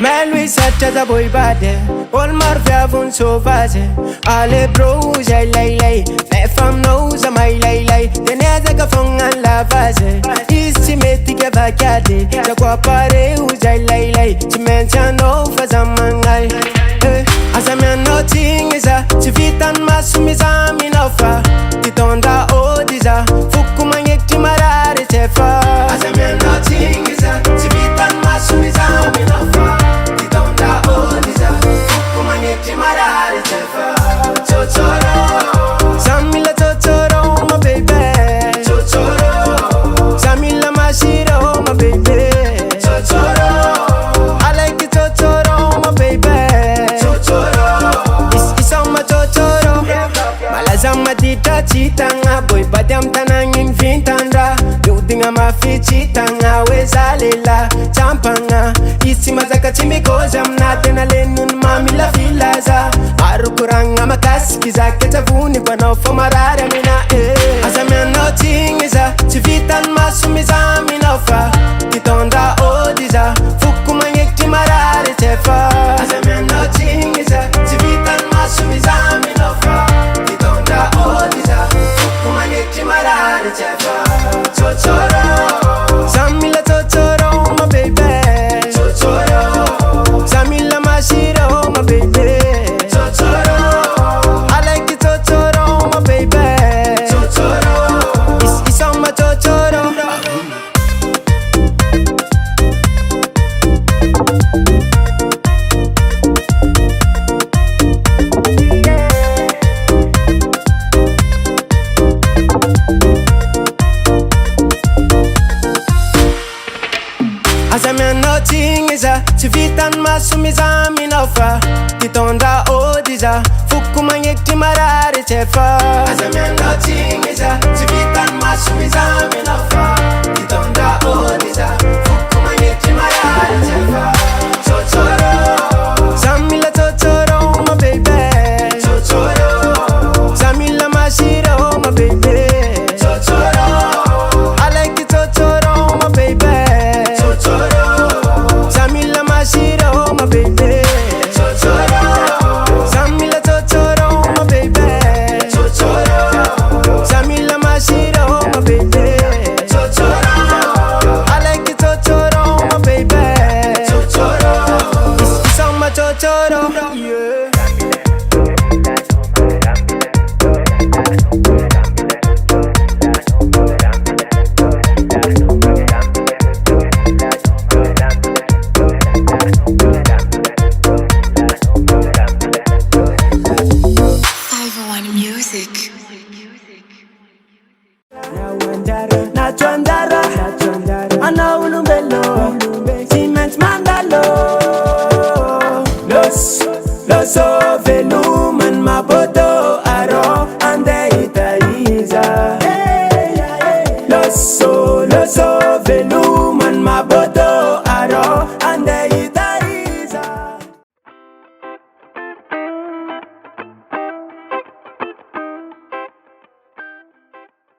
Mais lui s'attende boy bade, all marvia vun sauvage. Alle bros ay lay, les femmes knows my lay. Teneza ka fongan la vase, ici metti que vacade. Je crois pare usay lay, tu mentiono fazamangai. Asamia nothing is a, tu vitan masumisa minofa. Ti tonda odiza, fukuma yekti marare tefa. Asamia nothing is a, tu vitan masumisa minofa. Samila Totoro, my baby. Totoro. Samila Mashiro, my baby. Totoro. I like it Totoro, my baby. Totoro. It's on my Totoro. Malazama tita chitanga boy badam tanangin vintanda. Building my feet chitanga wezalela champanga. Isi mazaka chimikoza mnate na lenun mami la filaza. Arukuranga makaski zake tavuni kwa naofa marare mina Azamia nothing is a, chivitan masumiza minofa. Titonda odiza, fukuma yekti marare tefa. Azamia nothing is a, chivitan masumiza minofa. Titonda odiza, fukuma yekti marare tefa. Totoro, Samila Totoro, my baby. Totoro, Samila Mashiro, my baby. Totoro, I like it Totoro, my baby. Totoro, it's on my Totoro. Azamia nothing is a, chivitan masumiza minofa. Titonda odiza, fukuma yekti marare tefa. Azamia nothing is a, chivitan masumiza minofa. Titonda odiza, fukuma yekti marare tefa. Totoro, Samila Totoro, my baby. Totoro, Samila Mashiro, my baby. Totoro, I like it Totoro, my baby. Totoro, Samila Mashiro, my baby. Totoro, Samila Totoro, my baby. Totoro, Samila Mashiro, my baby. Totoro, I like it Totoro, my baby. Totoro, it's on my Totoro. Yeah.